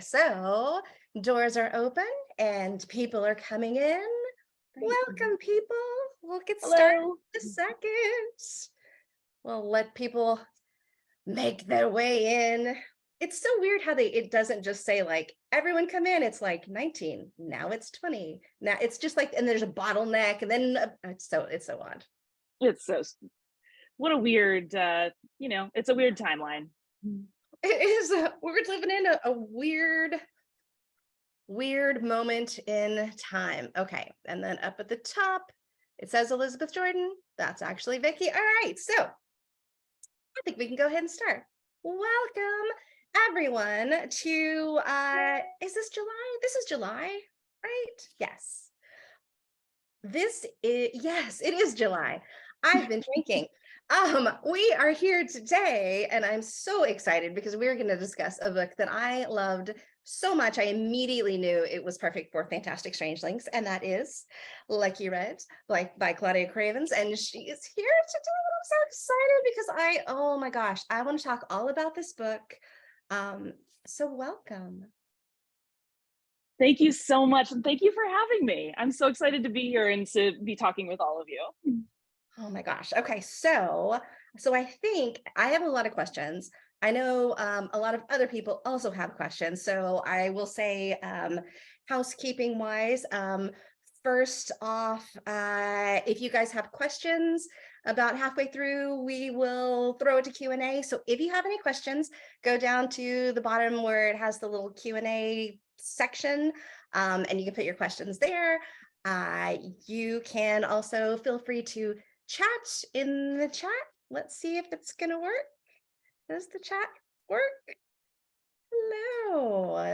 so doors are open and people are coming in. Great. Welcome, people. We'll get started Hello. in a second. We'll let people make their way in. It's so weird how it doesn't just say like everyone come in. It's like 19. Now it's 20. Now it's just like, and there's a bottleneck, and then it's so odd. It's what a weird, it's a weird timeline. It is. We're living in a weird moment in time. Okay, and then up at the top, it says Elizabeth Jordan. That's actually Vicky. All right, so I think we can go ahead and start. Welcome, everyone, to is this July? This is July, right? Yes. Yes, it is July. I've been drinking. We are here today, and I'm so excited because we're going to discuss a book that I loved so much. I immediately knew it was perfect for Fantastic Strangelings, and that is Lucky Red by Claudia Cravens. And she is here today. I'm so excited because oh my gosh, I want to talk all about this book. So welcome. Thank you so much. And thank you for having me. I'm so excited to be here and to be talking with all of you. Oh my gosh. Okay, so I think I have a lot of questions. I know a lot of other people also have questions. So I will say, housekeeping wise, first off, if you guys have questions about halfway through, we will throw it to Q&A. So if you have any questions, go down to the bottom where it has the little Q&A section, and you can put your questions there. You can also feel free to chat in the chat. Let's see if it's gonna work. Does the chat work? Hello.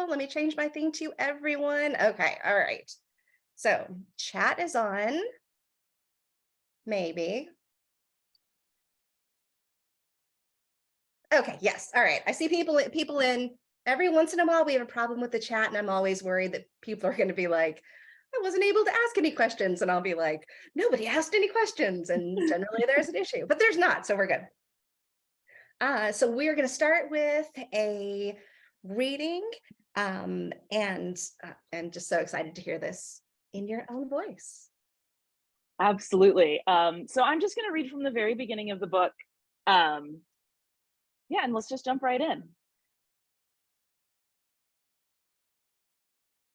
Let me change my thing to everyone. Okay, all right. So chat is on. Maybe. Okay, yes. All right. I see people in. Every once in a while we have a problem with the chat, and I'm always worried that people are going to be like, I wasn't able to ask any questions, and I'll be like, nobody asked any questions, and generally there's an issue, but there's not, so we're good. So we're going to start with a reading, and I'm just so excited to hear this in your own voice. Absolutely. So I'm just going to read from the very beginning of the book. Yeah, and let's just jump right in.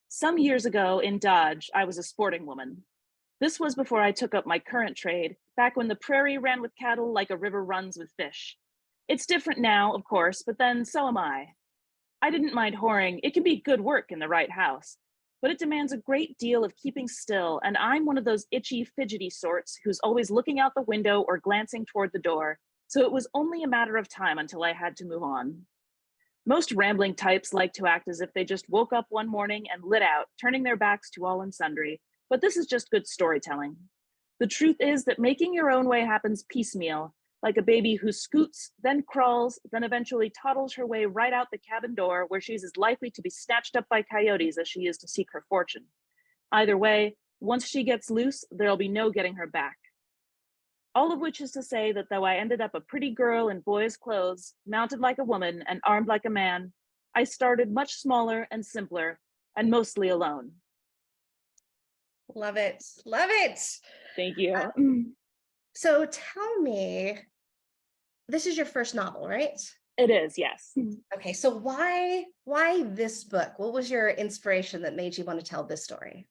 Some years ago in Dodge, I was a sporting woman. This was before I took up my current trade, back when the prairie ran with cattle like a river runs with fish. It's different now, of course, but then so am I. I didn't mind whoring. It can be good work in the right house, but it demands a great deal of keeping still, and I'm one of those itchy, fidgety sorts who's always looking out the window or glancing toward the door, so it was only a matter of time until I had to move on. Most rambling types like to act as if they just woke up one morning and lit out, turning their backs to all and sundry, but this is just good storytelling. The truth is that making your own way happens piecemeal, like a baby who scoots, then crawls, then eventually toddles her way right out the cabin door, where she's as likely to be snatched up by coyotes as she is to seek her fortune. Either way, once she gets loose, there'll be no getting her back. All of which is to say that though I ended up a pretty girl in boys' clothes, mounted like a woman and armed like a man, I started much smaller and simpler, and mostly alone. Love it. Love it. Thank you. So tell me, this is your first novel, right? It is, yes. Okay, so why this book? What was your inspiration that made you want to tell this story?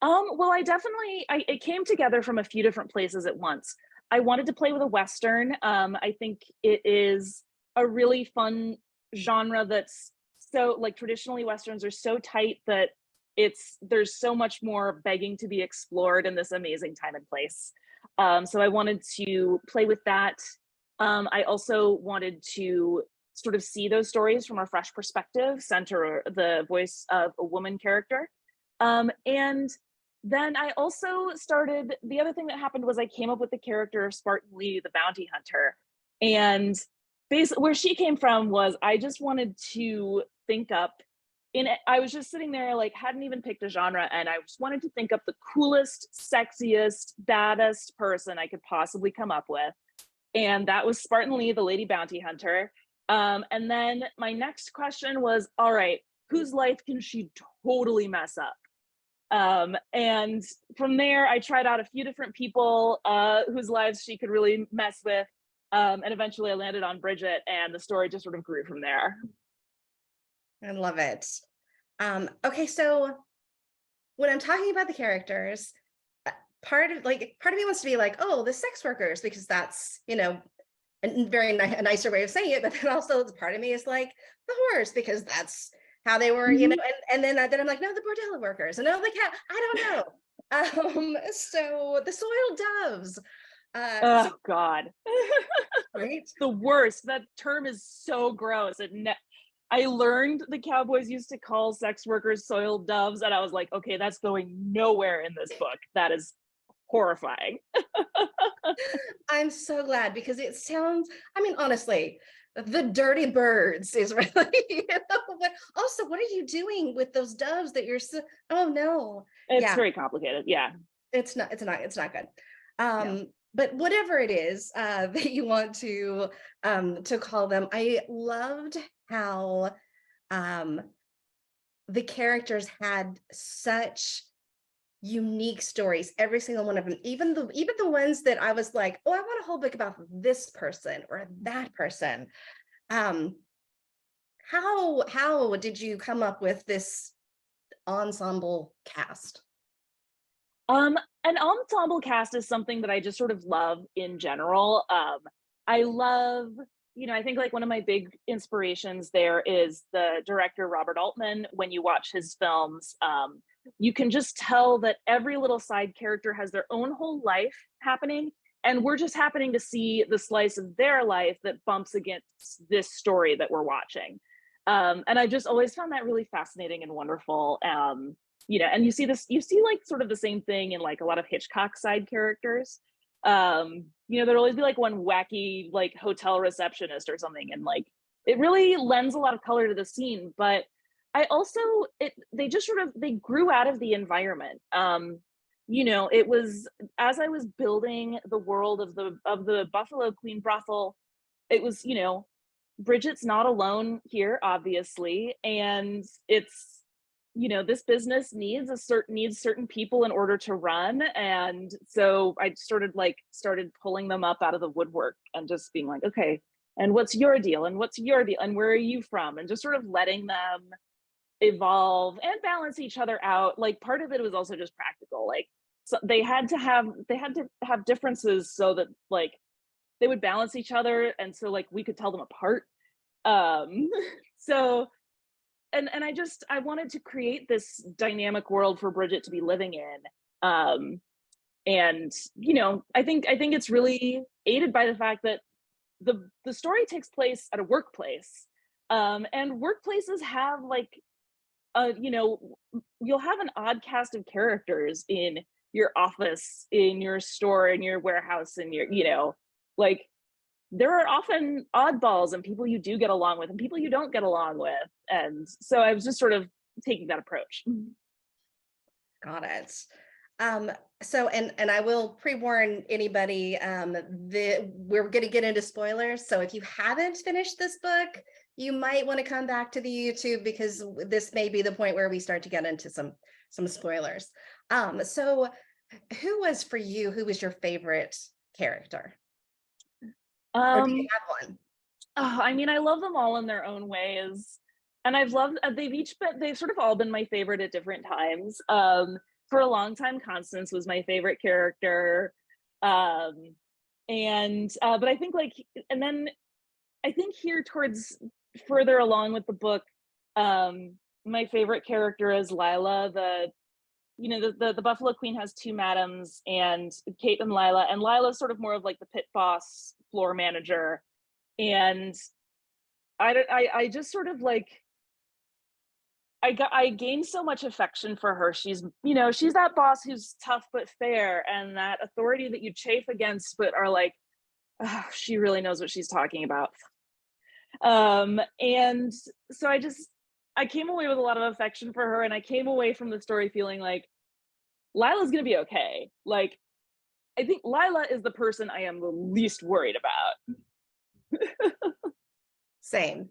Well, it came together from a few different places at once. I wanted to play with a Western. I think it is a really fun genre that's so, like, traditionally Westerns are so tight that there's so much more begging to be explored in this amazing time and place. So I wanted to play with that. I also wanted to sort of see those stories from a fresh perspective, center the voice of a woman character. And then I also the other thing that happened was I came up with the character of Spartan Lee, the bounty hunter. And basically where she came from was I just wanted to think up I was just sitting there, like, hadn't even picked a genre, and I just wanted to think up the coolest, sexiest, baddest person I could possibly come up with. And that was Spartan Lee, the lady bounty hunter. And then my next question was, all right, whose life can she totally mess up? And from there, I tried out a few different people whose lives she could really mess with. And eventually I landed on Bridget, and the story just sort of grew from there. I love it. Okay, so when I'm talking about the characters, part of me wants to be like, oh, the sex workers, because that's, a nicer way of saying it. But then also part of me is like the whores, because that's how they were, Mhm. and then I'm like, no, the bordello workers, and no, the cat. I don't know. So the soiled doves. So Oh God, right. the worst. That term is so gross. I learned the cowboys used to call sex workers soiled doves, and I was like, okay, that's going nowhere in this book. That is horrifying. I'm so glad, because it sounds, I mean, honestly, the dirty birds is really, but also, what are you doing with those doves that you're so, oh no. It's Yeah, very complicated. Yeah. it's not good. No. But whatever it is that you want to call them, I loved how um the characters had such unique stories, every single one of them, even the ones that I was like, oh, I want a whole book about this person or that person. um how did you come up with this ensemble cast? Um, an ensemble cast is something that I just sort of love in general. I love, I think like one of my big inspirations there is the director Robert Altman. When you watch his films, you can just tell that every little side character has their own whole life happening, and we're just happening to see the slice of their life that bumps against this story that we're watching. And I just always found that really fascinating and wonderful. And you see like sort of the same thing in like a lot of Hitchcock side characters. There'll always be like one wacky like hotel receptionist or something, and like it really lends a lot of color to the scene. But I also it they just sort of they grew out of the environment. It was as I was building the world of the Buffalo Queen brothel, it was, Bridget's not alone here, obviously, and it's, this business needs certain people in order to run, and so I started pulling them up out of the woodwork and just being like, okay, and what's your deal, and what's your deal, and where are you from, and just sort of letting them evolve and balance each other out. Like part of it was also just practical, like so they had to have differences so that like they would balance each other, and so like we could tell them apart. um so and I wanted to create this dynamic world for Bridget to be living in. And I think it's really aided by the fact that the story takes place at a workplace. And workplaces have like you'll have an odd cast of characters in your office, in your store, in your warehouse, in your like there are often oddballs and people you do get along with and people you don't get along with. And so I was just sort of taking that approach. Got it. Um, so and I will pre-warn anybody that we're going to get into spoilers. So if you haven't finished this book, you might want to come back to the YouTube, because this may be the point where we start to get into some spoilers. So who was your favorite character? Or do you Um, have one? I mean, I love them all in their own ways. And they've sort of all been my favorite at different times. For a long time, Constance was my favorite character. Um, but I think and then I think here towards further along with the book, my favorite character is Lila. The Buffalo Queen has two madams, and Kate and Lila. And Lila's sort of more of like the pit boss, floor manager. And I just sort of like I gained so much affection for her. She's that boss who's tough but fair, and that authority that you chafe against, but are like, oh, she really knows what she's talking about. And so I came away with a lot of affection for her, and I came away from the story feeling like Lila's gonna be okay. Like, I think Lila is the person I am the least worried about. Same,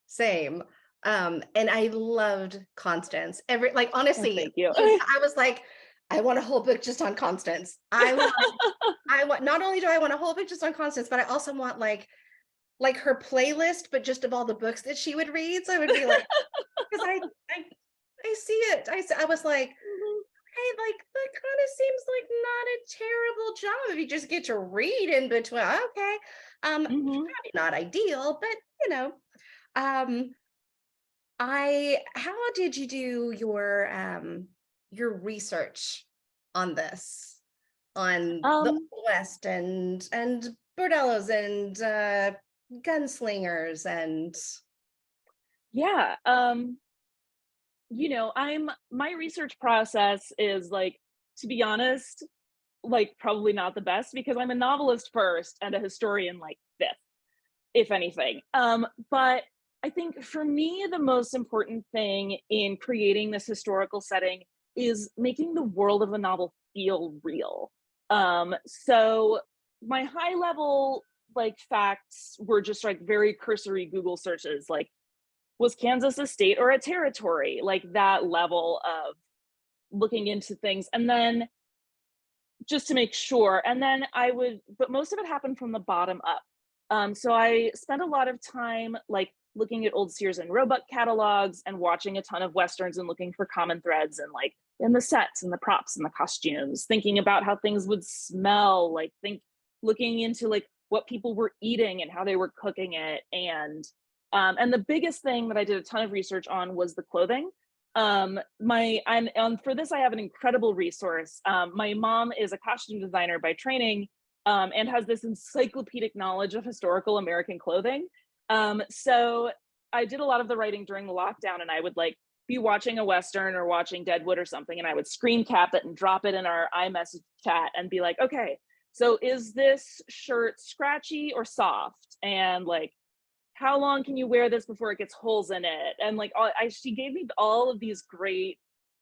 same. And I loved Constance. Oh, Honestly, thank you. I was like, I want a whole book just on Constance. I want not only do I want a whole book just on Constance, but I also want like her playlist, but just of all the books that she would read. So I would be like, because I see it. I was like, hey, like that kind of seems like not a terrible job if you just get to read in between. Okay. Hmm. Probably not ideal, but you know, um, how did you do your research on this, on the Um, Old West and bordellos and gunslingers and yeah. My research process is like, to be honest, like probably not the best because I'm a novelist first and a historian like fifth, if anything. But I think for me, the most important thing in creating this historical setting is making the world of a novel feel real. So my high level like facts were just like very cursory Google searches, like was Kansas a state or a territory? Like that level of looking into things. And then just to make sure. And then but most of it happened from the bottom up. So I spent a lot of time like looking at old Sears and Roebuck catalogs and watching a ton of Westerns and looking for common threads and like in the sets and the props and the costumes, thinking about how things would smell, looking into like what people were eating and how they were cooking it. And the biggest thing that I did a ton of research on was the clothing. I'm on for this I have an incredible resource. My mom is a costume designer by training, and has this encyclopedic knowledge of historical American clothing. So I did a lot of the writing during the lockdown, and I would like be watching a Western or watching Deadwood or something, and I would screen cap it and drop it in our iMessage chat and be like, okay, so is this shirt scratchy or soft? And like, how long can you wear this before it gets holes in it? And like, she gave me all of these great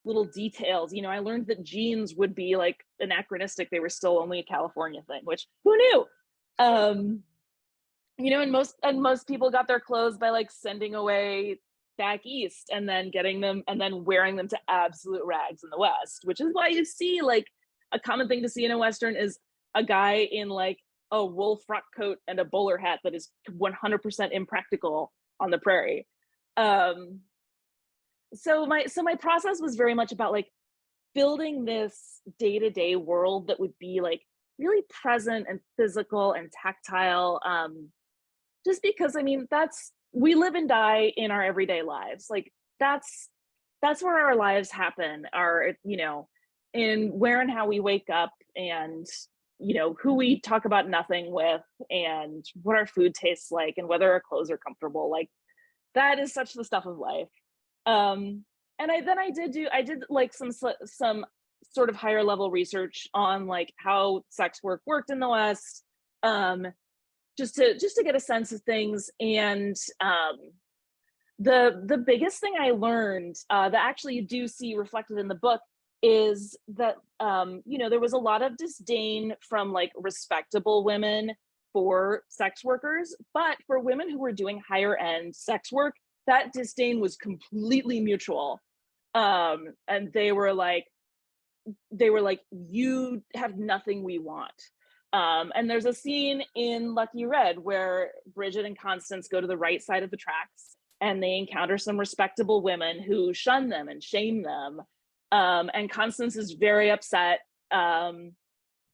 little details. You know, I learned that jeans would be like anachronistic. They were still only a California thing, which who knew? Um, and most people got their clothes by like sending away back east and then getting them and then wearing them to absolute rags in the West, which is why you see like a common thing to see in a Western is a guy in like a wool frock coat and a bowler hat that is 100% impractical on the prairie. Um, so my process was very much about like building this day-to-day world that would be like really present and physical and tactile. Just because I mean that's we live and die in our everyday lives. Like that's where our lives happen, in where and how we wake up and who we talk about nothing with and what our food tastes like and whether our clothes are comfortable. Like that is such the stuff of life. And I did like some sort of higher level research on like how sex work worked in the West, um, just to get a sense of things. And the biggest thing I learned that actually you do see reflected in the book is that there was a lot of disdain from like respectable women for sex workers, but for women who were doing higher end sex work, that disdain was completely mutual. And they were like, you have nothing we want. And there's a scene in Lucky Red where Bridget and Constance go to the right side of the tracks and they encounter some respectable women who shun them and shame them. And Constance is very upset, by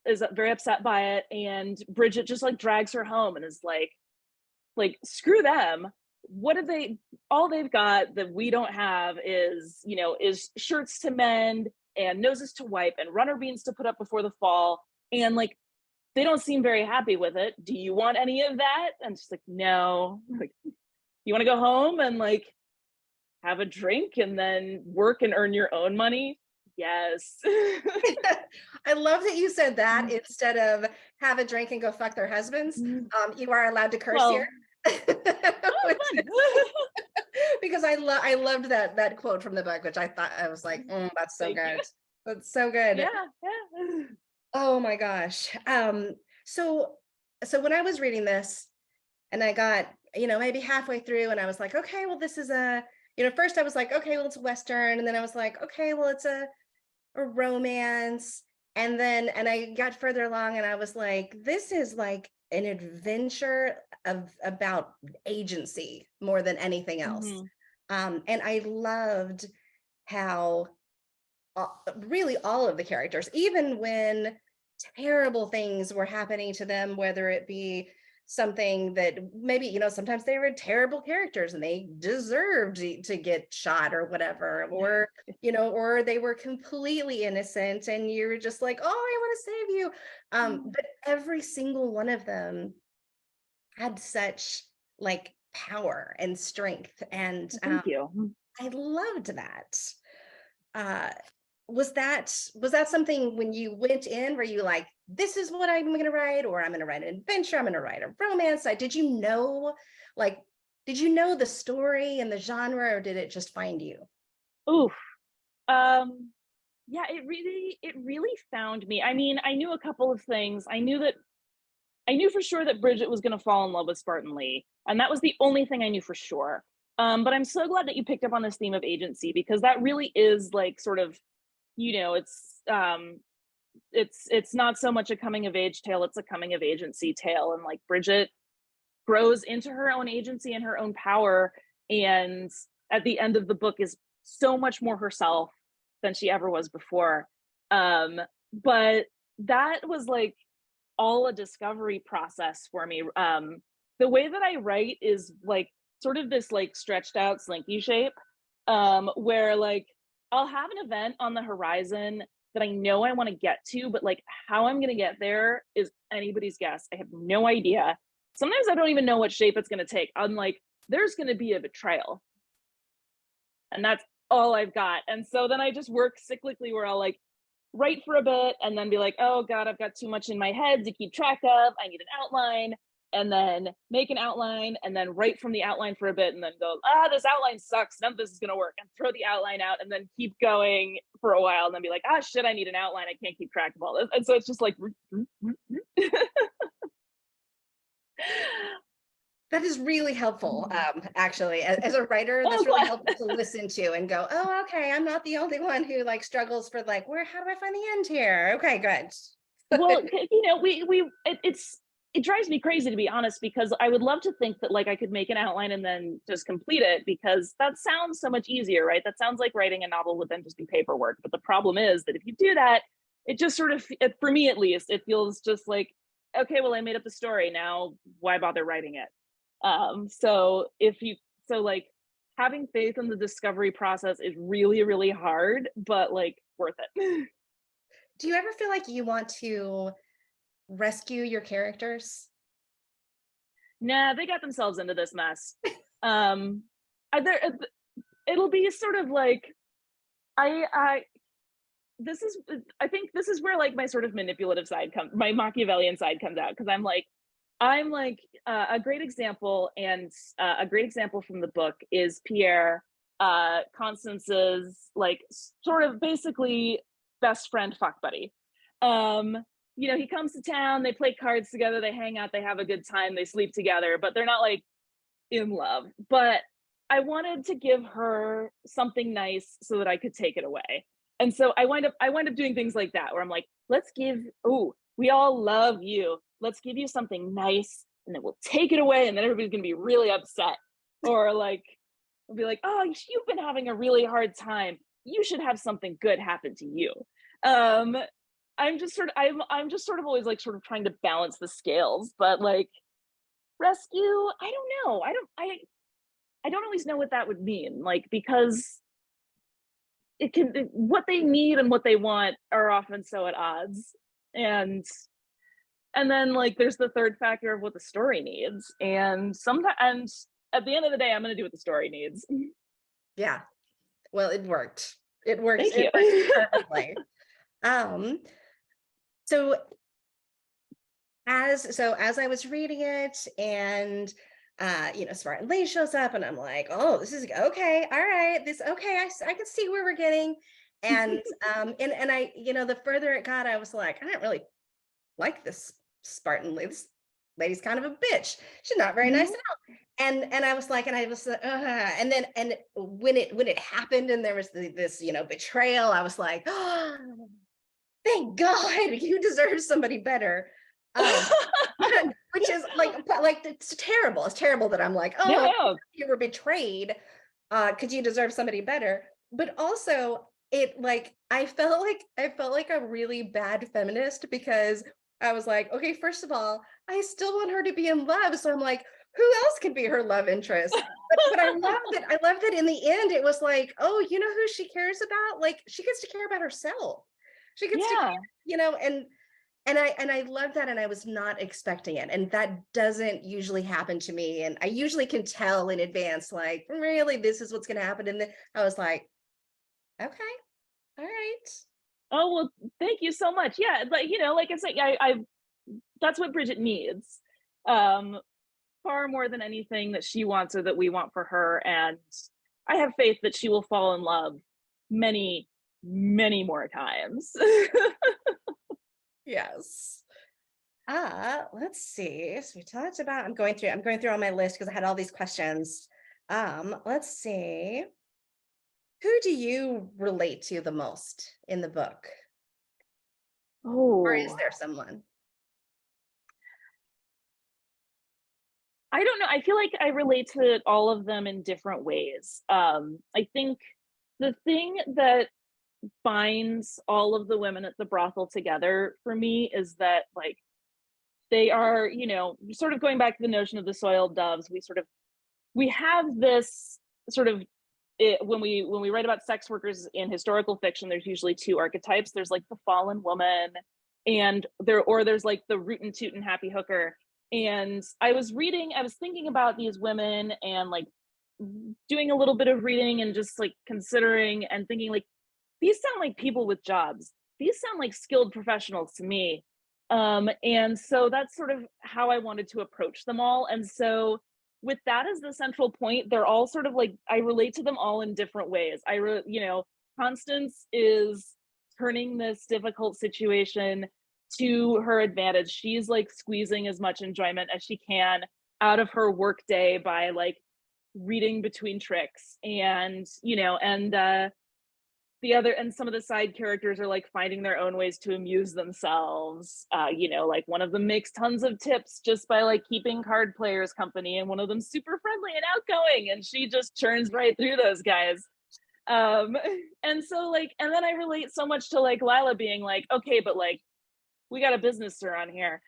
it. And Bridget just like drags her home and is like, screw them. What have all they've got that we don't have is shirts to mend and noses to wipe and runner beans to put up before the fall. And like, they don't seem very happy with it. Do you want any of that? And she's like, no. Like, you want to go home and like have a drink and then work and earn your own money? Yes. I love that you said that instead of have a drink and go fuck their husbands. You are allowed to curse Well, here. oh, fun. Because I loved that quote from the book, which I thought I was like, that's so Thank good. you. That's so good. Yeah, yeah. Oh my gosh. So when I was reading this, And I got, maybe halfway through and I was like, okay, well, this is first I was like, okay, well, it's a Western. And then I was like, okay, well, it's a romance. And I got further along and I was like, this is like an adventure about agency more than anything else. Hmm. And I loved how really all of the characters, even when terrible things were happening to them, whether it be something that maybe, sometimes they were terrible characters and they deserved to get shot or whatever, or they were completely innocent and you were just like, oh, I want to save you. But every single one of them had such like power and strength. And Thank you. I loved that. Uh, was that something when you went in where you like, this is what I'm going to write, or I'm going to write an adventure, I'm going to write a romance? Did you know, like, did you know the story and the genre, or did it just find you? Oof. Um, yeah, it really found me. I mean, I knew a couple of things. I knew for sure that Bridget was going to fall in love with Spartan Lee, and that was the only thing I knew for sure. But I'm so glad that you picked up on this theme of agency, because that really is like sort of, it's not so much a coming of age tale, it's a coming of agency tale. And like Bridget grows into her own agency and her own power, and at the end of the book is so much more herself than she ever was before. But that was like all a discovery process for me. The way that I write is like sort of this like stretched out slinky shape, where like I'll have an event on the horizon that I know I want to get to, but like how I'm going to get there is anybody's guess. I have no idea. Sometimes I don't even know what shape it's going to take. I'm like, there's going to be a betrayal, and that's all I've got. And so then I just work cyclically where I'll like write for a bit and then be like, oh God, I've got too much in my head to keep track of. I need an outline, and then make an outline and then write from the outline for a bit and then go, this outline sucks. None of this is going to work, and throw the outline out and then keep going for a while and then be like, shit, I need an outline. I can't keep track of all this. And so it's just like, That is really helpful. Actually, as a writer, that's oh, really helpful to listen to and go, oh, okay, I'm not the only one who like struggles for like, how do I find the end here? Okay, good. well, it drives me crazy, to be honest, because I would love to think that like I could make an outline and then just complete it, because that sounds so much easier, right? That sounds like writing a novel would then just be paperwork. But the problem is that if you do that, it just sort of, for me at least, it feels just like, okay, well, I made up the story. Now why bother writing it? So like having faith in the discovery process is really, really hard, but like worth it. Do you ever feel like you want to rescue your characters? Nah, they got themselves into this mess. Um, there, it'll be sort of like I this is I think this is where like my sort of manipulative side comes, my Machiavellian side comes out, because I'm like a great example, and a great example from the book is Pierre, Constance's like sort of basically best friend fuck buddy. Um, he comes to town, they play cards together, they hang out, they have a good time, they sleep together, but they're not like in love. But I wanted to give her something nice so that I could take it away. And so I wind up doing things like that, where I'm like, let's give, we all love you. Let's give you something nice, and then we'll take it away, and then everybody's gonna be really upset. Or like, I'll be like, oh, you've been having a really hard time. You should have something good happen to you. Um, I'm just sort of always like sort of trying to balance the scales, but like rescue, I don't know. I don't always know what that would mean, like, because what they need and what they want are often so at odds. And then like there's the third factor of what the story needs. And sometimes at the end of the day, I'm gonna do what the story needs. Yeah. Well, it worked. It works. Thank It you. works perfectly. Um, so as I was reading it, and Spartan Lee shows up, and I'm like, oh, this is okay, all right, I can see where we're getting. And I, the further it got, I was like, I don't really like this Spartan Lee. lady's kind of a bitch. She's not very nice Mhm. at all. And I was like, and then and when it happened and there was this, betrayal, I was like, oh, thank God, you deserve somebody better. Um, which is like it's terrible. It's terrible that I'm like, Yeah, oh, yeah. you were betrayed, because you deserve somebody better. But also, I felt like a really bad feminist because I was like, okay, first of all, I still want her to be in love. So I'm like, who else could be her love interest? But I love that in the end it was like, oh, you know who she cares about? Like she gets to care about herself. She gets to care, Yeah. and I love that, and I was not expecting it, and that doesn't usually happen to me, and I usually can tell in advance, like, really, this is what's going to happen, and then I was like, okay, all right, Oh, well, thank you so much. Yeah, like, like I said, I that's what Bridget needs. Um, Far more than anything that she wants or that we want for her. And I have faith that she will fall in love many, many more times. yes. Let's see. So we talked about. I'm going through on my list because I had all these questions. Let's see. Who do you relate to the most in the book, or is Oh, there someone? I don't know. I feel like I relate to all of them in different ways. I think the thing that binds all of the women at the brothel together for me is that, like, they are, sort of going back to the notion of the soiled doves. We have this sort of when we write about sex workers in historical fiction, there's usually two archetypes. There's like the fallen woman, and there's like the rootin' tootin' happy hooker. And I was thinking about these women and like doing a little bit of reading and just like considering and thinking like, these sound like people with jobs. These sound like skilled professionals to me. And so that's sort of how I wanted to approach them all. And so with that as the central point, they're all sort of like, I relate to them all in different ways. Constance is turning this difficult situation to her advantage. She's like squeezing as much enjoyment as she can out of her workday by like reading between tricks, and some of the side characters are like finding their own ways to amuse themselves. Like one of them makes tons of tips just by like keeping card players company, and one of them's super friendly and outgoing, and she just churns right through those guys. um and so like, and then I relate so much to like Lila being like, okay, but like we got a business to run here.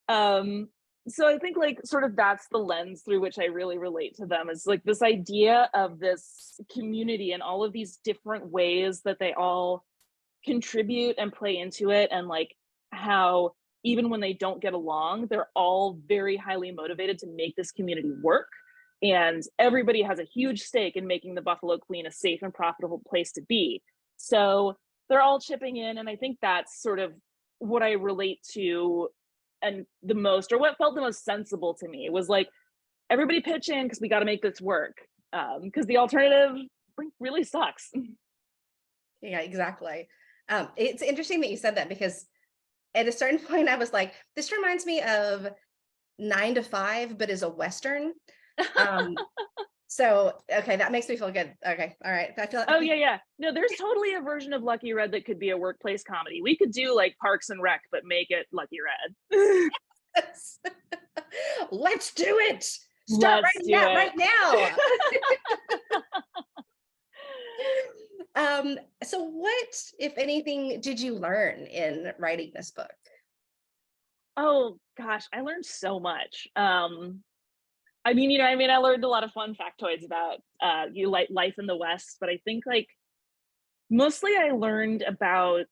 um so I think like sort of that's the lens through which I really relate to them, is like this idea of this community and all of these different ways that they all contribute and play into it, and like how even when they don't get along, they're all very highly motivated to make this community work, and everybody has a huge stake in making the Buffalo Queen a safe and profitable place to be. So they're all chipping in, and I think that's sort of what I relate to, and the most, or what felt the most sensible to me, was like, everybody pitch in because we got to make this work, because the alternative really sucks. Yeah, exactly. It's interesting that you said that because at a certain point I was like, this reminds me of 9 to 5, but is a Western. Um, so okay, that makes me feel good. Okay, all right. I feel Oh yeah, yeah. No, there's totally a version of Lucky Red that could be a workplace comedy. We could do like Parks and Rec, but make it Lucky Red. let's do it. Start Let's writing do that it. right now. So what, if anything, did you learn in writing this book? Oh gosh, I learned so much. I learned a lot of fun factoids about you like life in the West, but I think like mostly I learned about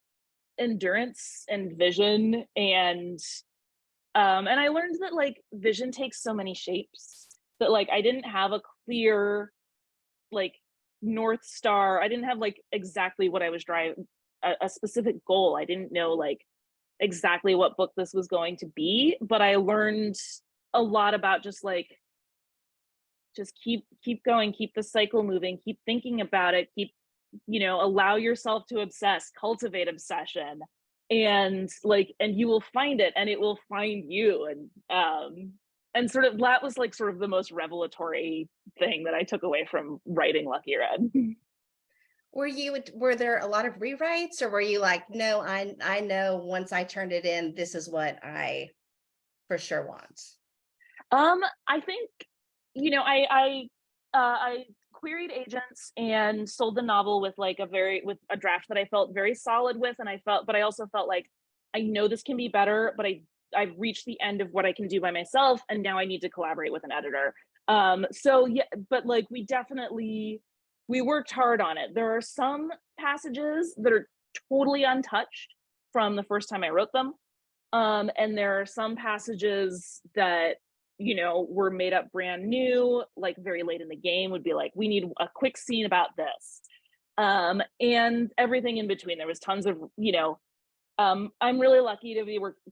endurance and vision, and I learned that like vision takes so many shapes, that like I didn't have a clear like North Star. I didn't have like exactly what I was driving, a specific goal. I didn't know like exactly what book this was going to be, but I learned a lot about just keep going, keep the cycle moving, keep thinking about it, keep, allow yourself to obsess, cultivate obsession. and like, and you will find it and it will find you. And sort of that was like sort of the most revelatory thing that I took away from writing Lucky Red. Were there a lot of rewrites, or were you like, no, I know once I turned it in, this is what I for sure want? I think, I queried agents and sold the novel with like with a draft that I felt very solid with, and but I also felt like I know this can be better, but I've reached the end of what I can do by myself, and now I need to collaborate with an editor. So yeah, but like we worked hard on it. There are some passages that are totally untouched from the first time I wrote them. And there are some passages that, were made up brand new, like very late in the game would be like, we need a quick scene about this. And everything in between. There was tons of, I'm really lucky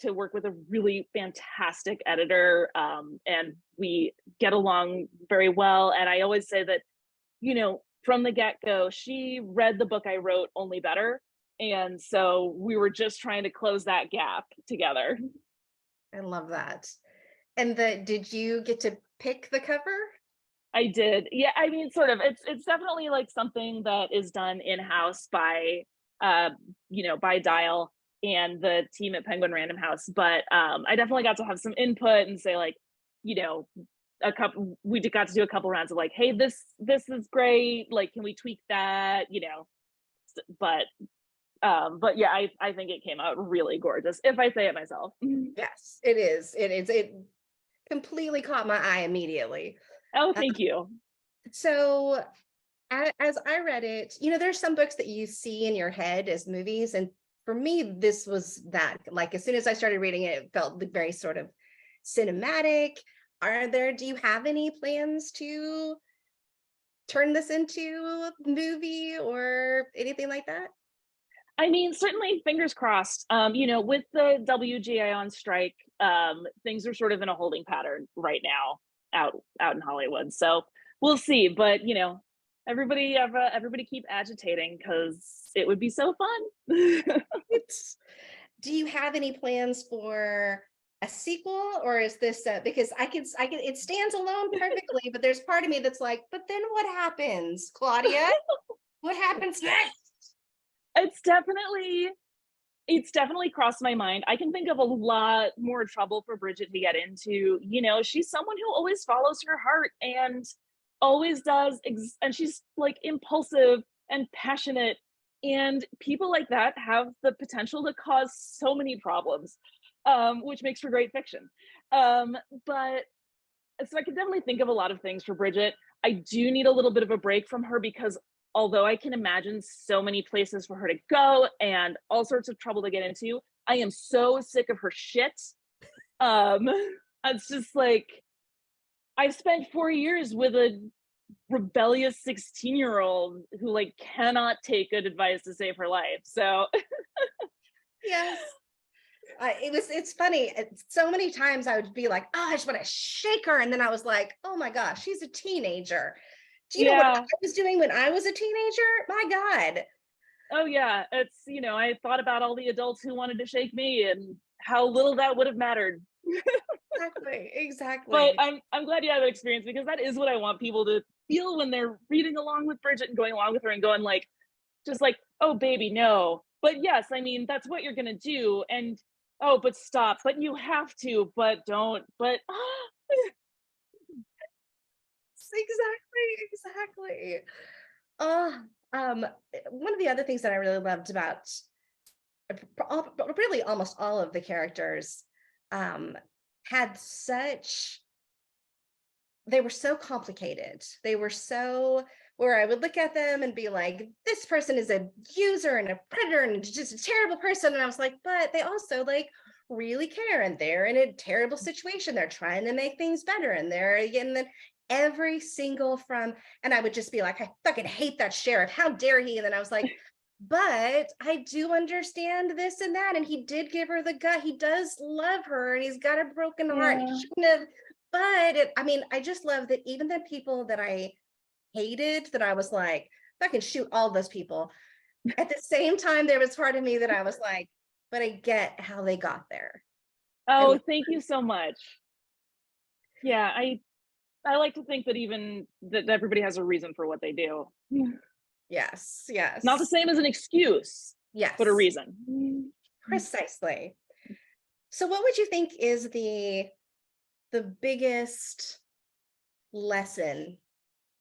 to work with a really fantastic editor, and we get along very well. And I always say that, from the get-go, she read the book I wrote only better. And so we were just trying to close that gap together. I love that. And did you get to pick the cover? I did. Yeah, I mean, sort of. It's definitely like something that is done in-house by by Dial and the team at Penguin Random House. But I definitely got to have some input and say like, we got to do a couple rounds of like, hey, this is great. Like, can we tweak that? But yeah, I think it came out really gorgeous, if I say it myself. Yes, it is. It is. It completely caught my eye immediately. Oh, thank you. So as I read it, there's some books that you see in your head as movies. And for me, this was that. Like, as soon as I started reading it, it felt very sort of cinematic. Do you have any plans to turn this into a movie or anything like that? I mean, certainly fingers crossed. With the WGA on strike, things are sort of in a holding pattern right now out in Hollywood. So we'll see. But everybody keep agitating because it would be so fun. Do you have any plans for a sequel, or is this because it stands alone perfectly, but there's part of me that's like, but then what happens, Claudia? What happens next? It's definitely crossed my mind. I can think of a lot more trouble for Bridget to get into. She's someone who always follows her heart and always does, and she's like impulsive and passionate. And people like that have the potential to cause so many problems, which makes for great fiction. But so I can definitely think of a lot of things for Bridget. I do need a little bit of a break from her because although I can imagine so many places for her to go and all sorts of trouble to get into, I am so sick of her shit. It's just like, I spent 4 years with a rebellious 16-year-old who like cannot take good advice to save her life. So Yes. It's funny. So many times I would be like, oh, I just want to shake her. And then I was like, oh my gosh, she's a teenager. Do you know what I was doing when I was a teenager? My God. Oh yeah. I thought about all the adults who wanted to shake me and how little that would have mattered. Exactly. But I'm glad you have that experience because that is what I want people to feel when they're reading along with Bridget and going along with her and going like, just like, oh baby, no. But yes, I mean, that's what you're gonna do. And oh, but stop, but you have to, but don't, but Exactly. One of the other things that I really loved about really almost all of the characters had they were so complicated. They were so where I would look at them and be like, this person is a user and a predator and just a terrible person. And I was like, but they also like really care and they're in a terrible situation. They're trying to make things better. And then every single and I would just be like, I fucking hate that sheriff. How dare he? And then I was like, but I do understand this and that. And he did give her the gut. He does love her and he's got a broken heart. He shouldn't have, I just love that even the people that I hated, that I was like, I can shoot all those people. At the same time, there was part of me that I was like, but I get how they got there. And Oh, thank you so much. Yeah, I like to think that even that everybody has a reason for what they do. yes, Not the yes, same as an excuse, but a yes, reason. precisely. So what would you think is the biggest lesson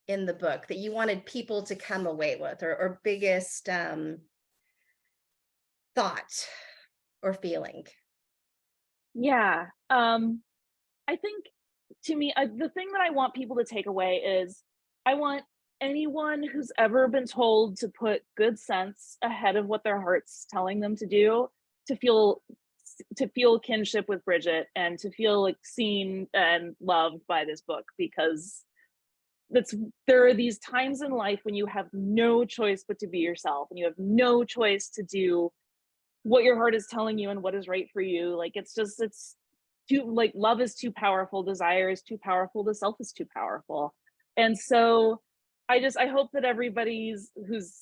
in the book that you wanted people to come away with, or biggest thought or feeling? Yeah. I think to me, the thing that I want people to take away is I want anyone who's ever been told to put good sense ahead of what their heart's telling them to do to feel kinship with Bridget and to feel like seen and loved by this book, because that's there are these times in life when you have no choice but to be yourself and you have no choice to do what your heart is telling you and what is right for you. Like it's too, like, love is too powerful, desire is too powerful, the self is too powerful. And so I hope that everybody's who's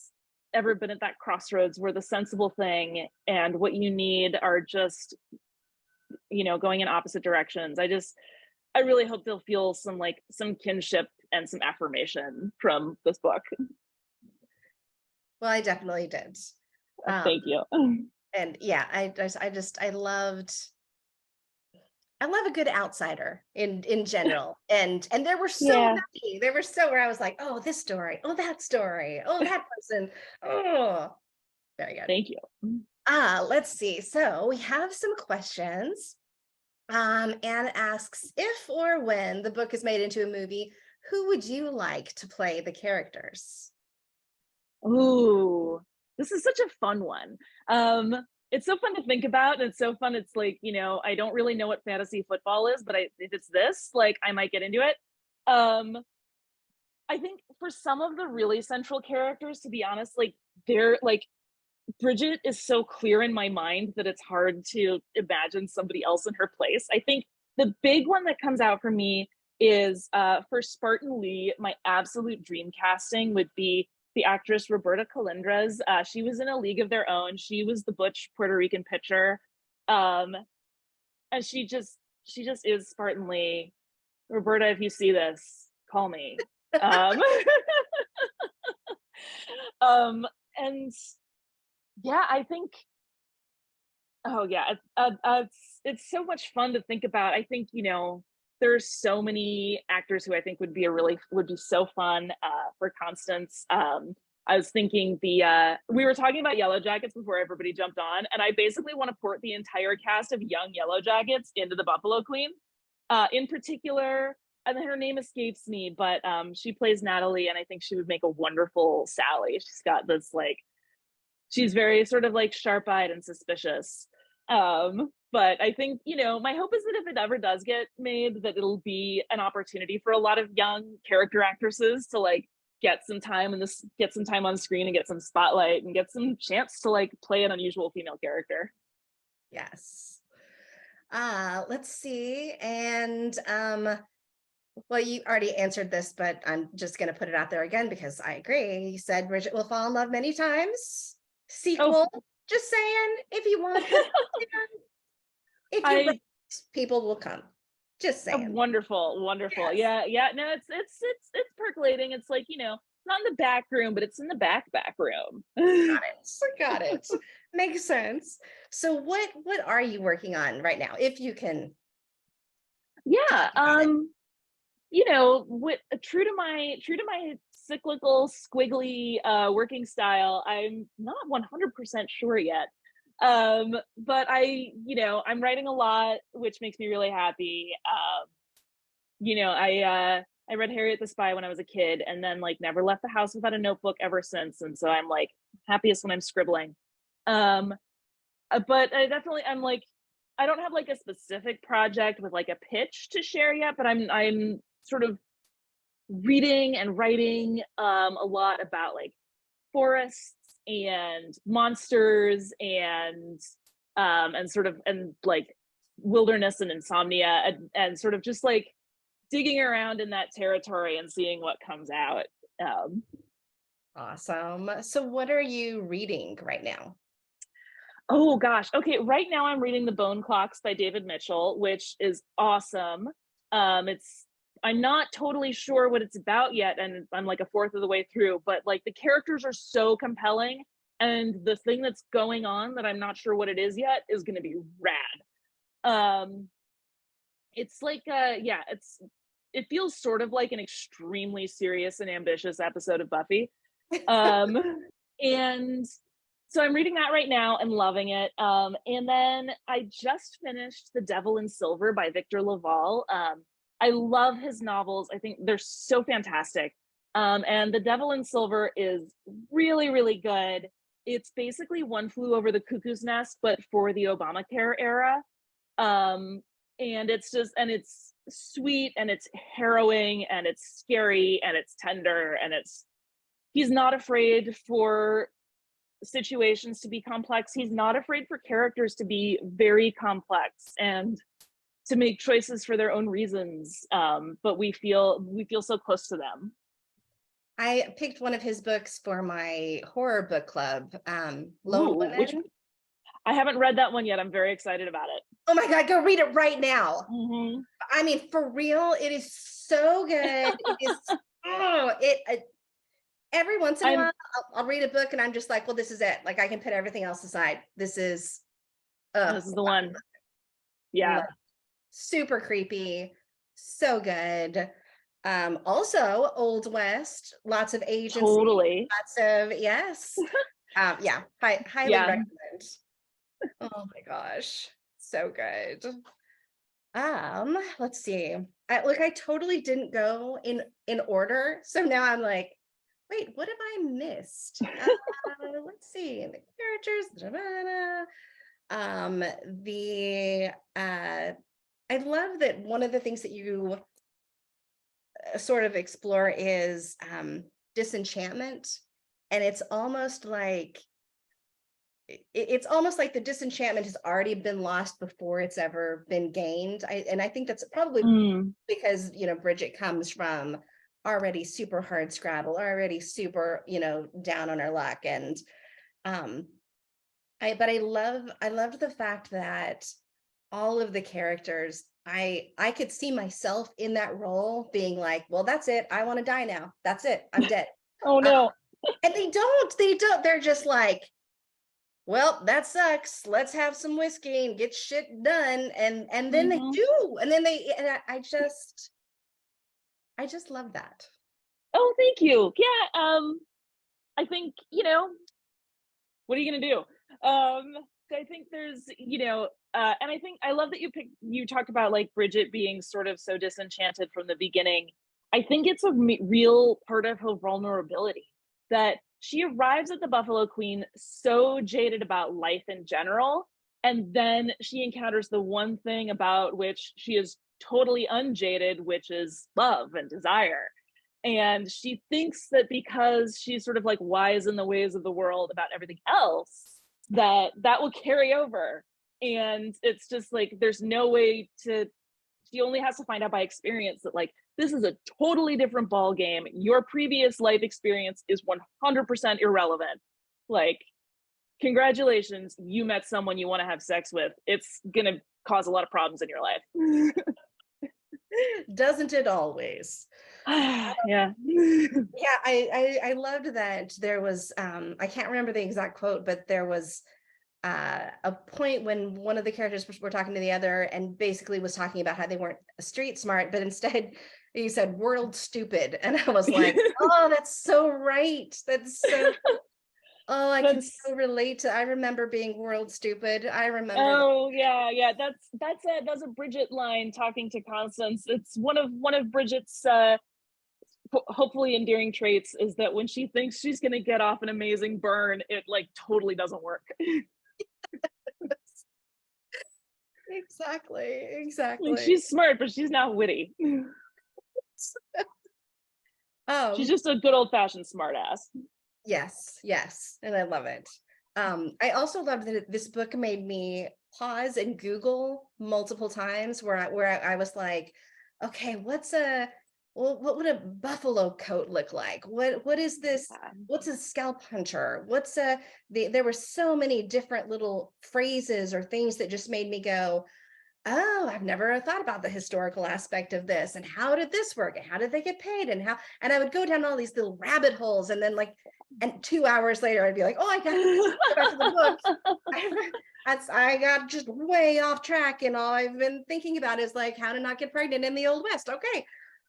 ever been at that crossroads where the sensible thing and what you need are just, going in opposite directions. I really hope they'll feel some kinship and some affirmation from this book. Well, I definitely did. Thank you. And yeah, I love a good outsider in general. And there were so Yeah. many. There were so where I was like, oh, this story, oh, that story, oh, that person. Oh, very good. Thank you. Let's see. So we have some questions. Anne asks, if or when the book is made into a movie, who would you like to play the characters? Ooh, this is such a fun one. It's so fun to think about, and it's so fun. It's like, I don't really know what fantasy football is, but if it's this, like, I might get into it. Um, I think for some of the really central characters, to be honest, like, they're like Bridget is so clear in my mind that it's hard to imagine somebody else in her place. I think the big one that comes out for me is for Spartan Lee, my absolute dream casting would be the actress Roberta Colindres. She was in A League of Their Own. She was the butch Puerto Rican pitcher. Um, and she just is Spartan Lee. Roberta, if you see this, call me. Um, and yeah, I think, oh yeah, it's so much fun to think about. I think, there's so many actors who I think would be so fun. For Constance, I was thinking we were talking about Yellow Jackets before everybody jumped on, and I basically want to port the entire cast of young Yellow Jackets into the Buffalo Queen. In particular, and her name escapes me, but she plays Natalie, and I think she would make a wonderful Sally. She's got this, like, she's very sort of like sharp-eyed and suspicious. But I think, my hope is that if it ever does get made, that it'll be an opportunity for a lot of young character actresses to, like, get some time on screen and get some spotlight and get some chance to, like, play an unusual female character. Yes. Let's see. And well, you already answered this, but I'm just going to put it out there again because I agree. You said Bridget will fall in love many times. Sequel. Oh, Just saying, if you want this, if you write, people will come. Just saying. wonderful. Yes. Yeah. No, it's percolating. It's like, not in the back room, but it's in the back room. Got it. Makes sense. So what are you working on right now, if you can? Yeah. With true to my cyclical squiggly working style, I'm not 100% sure yet. But I'm writing a lot, which makes me really happy. I read Harriet the Spy when I was a kid, and then, like, never left the house without a notebook ever since, and so I'm, like, happiest when I'm scribbling. um but I'm like, I don't have, like, a specific project with, like, a pitch to share yet, but I'm sort of reading and writing a lot about, like, forests and monsters and sort of, and like, wilderness and insomnia, and sort of just, like, digging around in that territory and seeing what comes out. um Awesome. So what are you reading right now? Oh gosh. Okay, right now I'm reading The Bone Clocks by David Mitchell, which is awesome. It's I'm not totally sure what it's about yet, and I'm like a fourth of the way through, but like the characters are so compelling, and the thing that's going on that I'm not sure what it is yet is going to be rad. It's like yeah, it feels sort of like an extremely serious and ambitious episode of Buffy. Um and so I'm reading that right now and loving it. And then I just finished The Devil in Silver by Victor Laval. I love his novels. I think they're so fantastic. And The Devil in Silver is really, really good. It's basically One Flew Over the Cuckoo's Nest, but for the Obamacare era. Um, and it's sweet and it's harrowing and it's scary and it's tender and he's not afraid for situations to be complex. He's not afraid for characters to be very complex and to make choices for their own reasons. But we feel so close to them. I picked one of his books for my horror book club, Lone Ooh, Women. I haven't read that one yet. I'm very excited about it. Oh my God, go read it right now. Mm-hmm. I mean, for real, it is so good. It is, every once in a while, I'll read a book and I'm just like, well, this is it. Like I can put everything else aside. This is the one. Yeah. Super creepy. So good. Also Old West, lots of agency, Totally. lots of, yes. Yeah, highly recommend. Oh my gosh, so good. Let's see. I totally didn't go in order. So now I'm like, wait, what have I missed? Let's see. The characters. I love that one of the things that you sort of explore is disenchantment. And it's almost like the disenchantment has already been lost before it's ever been gained. And I think that's probably because, Bridget comes from already super hard scrabble, already super, down on her luck. And I loved the fact that all of the characters, I could see myself in that role being like, well, that's it. I want to die now. That's it. I'm dead. Oh no. And they don't, they're just like, well, that sucks. Let's have some whiskey and get shit done. And then they do. And then I just love that. Oh, thank you. Yeah. I think, what are you going to do? I think there's, and I think I love that you talked about like Bridget being sort of so disenchanted from the beginning. I think it's a real part of her vulnerability that she arrives at the Buffalo Queen so jaded about life in general, and then she encounters the one thing about which she is totally unjaded, which is love and desire. And she thinks that because she's sort of like wise in the ways of the world about everything else, that will carry over. And it's just like, there's no way she only has to find out by experience that like, this is a totally different ball game. Your previous life experience is 100% irrelevant. Like, congratulations, you met someone you want to have sex with. It's going to cause a lot of problems in your life. Doesn't it always? Yeah. Yeah, I loved that there was, I can't remember the exact quote, but there was a point when one of the characters were talking to the other and basically was talking about how they weren't street smart, but instead he said world stupid. And I was like, oh, that's so right. That's so, oh, I can so relate to, I remember being world stupid. I remember. Oh yeah. That's a Bridget line talking to Constance. It's one of Bridget's hopefully endearing traits is that when she thinks she's going to get off an amazing burn, it like totally doesn't work. Exactly. Like, she's smart, but she's not witty. She's just a good old-fashioned smart ass. Yes, and I love it. I also love that this book made me pause and Google multiple times where I was like, okay, what's a well, what would a buffalo coat look like? What is this? Yeah. What's a scalp hunter? There were so many different little phrases or things that just made me go, oh, I've never thought about the historical aspect of this. And how did this work? And how did they get paid? And I would go down all these little rabbit holes. And then and 2 hours later, I'd be like, oh, I got to go back to the book. I got just way off track. And all I've been thinking about is like how to not get pregnant in the Old West. Okay.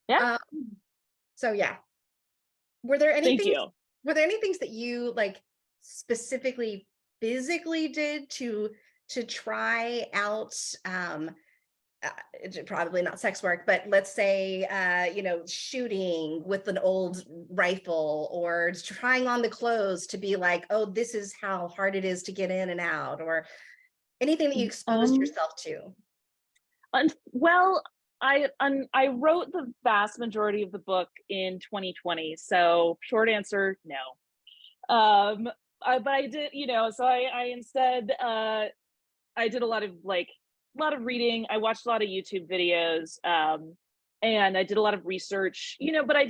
Yeah. So yeah. Were there any Thank things, you. were there any things that you like specifically physically did to try out probably not sex work, but let's say shooting with an old rifle, or trying on the clothes to be like, oh, this is how hard it is to get in and out, or anything that you exposed yourself to? Well, I wrote the vast majority of the book in 2020. So short answer, no. But I did, so I instead I did a lot of reading. I watched a lot of YouTube videos, and I did a lot of research, but I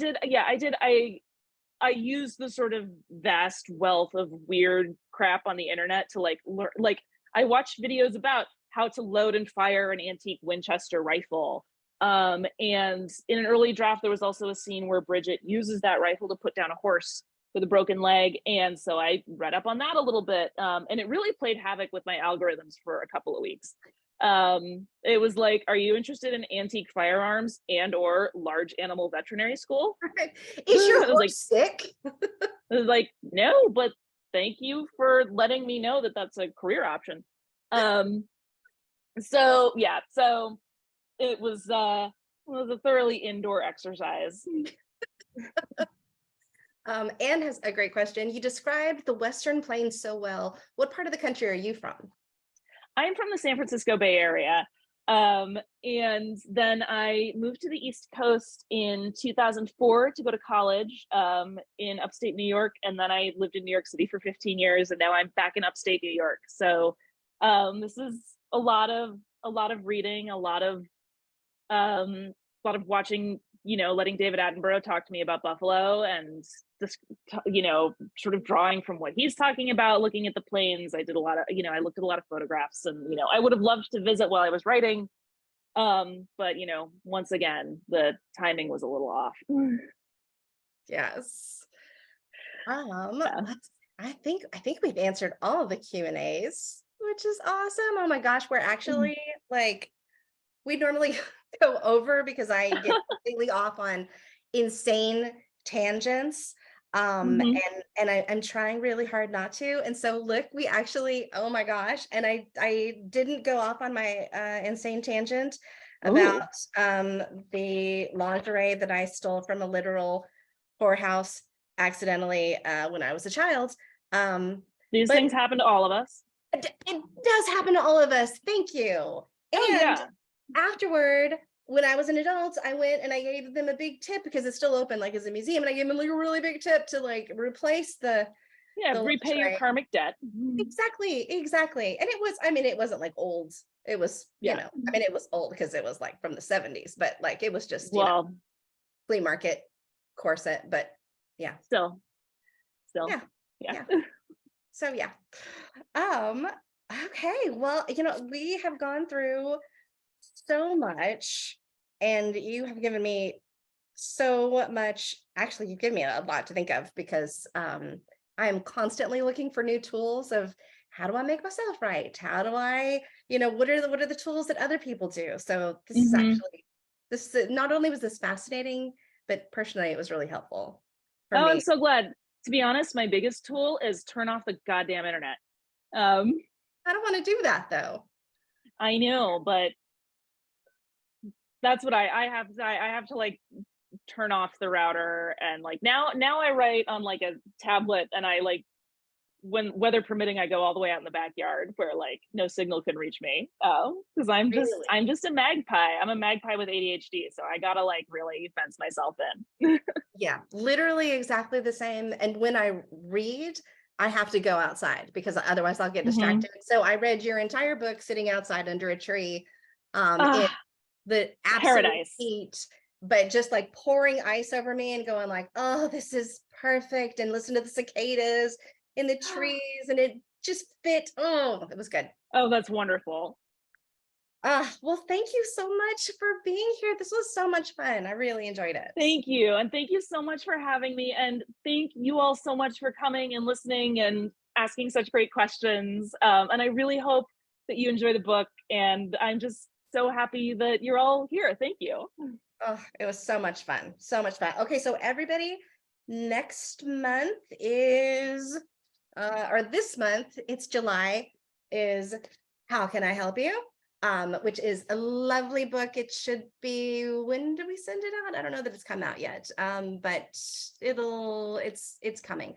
used the sort of vast wealth of weird crap on the internet to learn. I watched videos about how to load and fire an antique Winchester rifle. And in an early draft, there was also a scene where Bridget uses that rifle to put down a horse with a broken leg. And so I read up on that a little bit. And it really played havoc with my algorithms for a couple of weeks. It was like, are you interested in antique firearms and or large animal veterinary school? Is your horse sick? I was like, no, but thank you for letting me know that that's a career option. So it was a thoroughly indoor exercise. Anne has a great question. You described the Western Plains so well. What part of the country are you from? I'm from the San Francisco Bay Area. And then I moved to the East Coast in 2004 to go to college in upstate New York. And then I lived in New York City for 15 years. And now I'm back in upstate New York. So this is a lot of reading, a lot of watching, letting David Attenborough talk to me about Buffalo, and just, sort of drawing from what he's talking about, looking at the plains. I did a lot of, I looked at a lot of photographs, and, I would have loved to visit while I was writing. But, once again, the timing was a little off. Yes. I think we've answered all of the Q&As, which is awesome. Oh my gosh, we're actually we normally go over because I get completely off on insane tangents. And I'm trying really hard not to. And so look, we actually, oh my gosh, and I didn't go off on my insane tangent about the lingerie that I stole from a literal whorehouse accidentally when I was a child. These things happen to all of us. It does happen to all of us. Thank you. And afterward, when I was an adult, I went and I gave them a big tip because it's still open, like as a museum, and I gave them like a really big tip to replace the repay your karmic debt. Exactly. And it wasn't like old. It was, it was old because it was like from the 70s, but like it was just flea market corset, but yeah. Still. Yeah. So yeah. Okay. Well, we have gone through so much, and you have given me so much. Actually, you've given me a lot to think of, because I am constantly looking for new tools of how do I make myself right? How do I, what are the tools that other people do? So this is actually, not only was this fascinating, but personally, it was really helpful for me. I'm so glad. To be honest, my biggest tool is turn off the goddamn internet. I don't want to do that though. I know, but that's what I have to turn off the router, and now I write on a tablet, and I when weather permitting, I go all the way out in the backyard where no signal can reach me. Because I'm just a magpie. I'm a magpie with ADHD, so I gotta really fence myself in. Yeah, literally exactly the same. And when I read, I have to go outside because otherwise I'll get distracted. So I read your entire book sitting outside under a tree in the absolute heat but just like pouring ice over me and going like, oh, this is perfect. And listen to the cicadas in the trees, and it just fit. Oh, it was good. Oh, that's wonderful. Well, thank you so much for being here. This was so much fun. I really enjoyed it. Thank you. And thank you so much for having me. And thank you all so much for coming and listening and asking such great questions. And I really hope that you enjoy the book. And I'm just so happy that you're all here. Thank you. Oh, it was so much fun. So much fun. Okay, so everybody, next month is or this month, it's July, is How Can I Help You? Which is a lovely book. It should be, when do we send it out? I don't know that it's come out yet. But it's coming.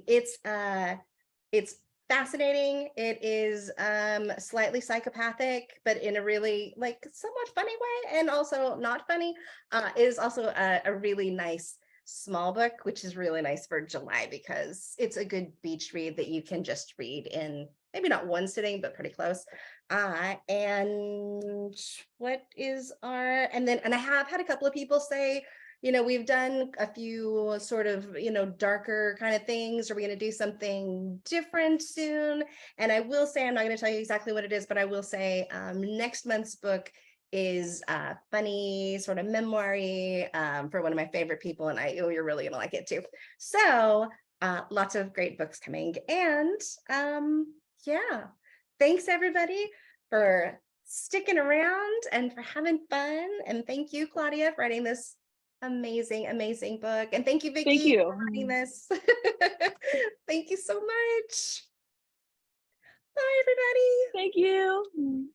It's fascinating. It is slightly psychopathic, but in a really like somewhat funny way, and also not funny. It is also a really nice small book, which is really nice for July because it's a good beach read that you can just read in maybe not one sitting, but pretty close. And what is our, and I have had a couple of people say, we've done a few sort of, darker kind of things. Are we going to do something different soon? And I will say, I'm not going to tell you exactly what it is, but I will say next month's book is funny, sort of memoir-y, for one of my favorite people. And you're really going to like it too. So lots of great books coming. And yeah, thanks everybody for sticking around and for having fun. And thank you, Claudia, for writing this amazing book. And thank you, Thank Vicki, for writing you. this. Thank you so much. Bye, everybody. Thank you.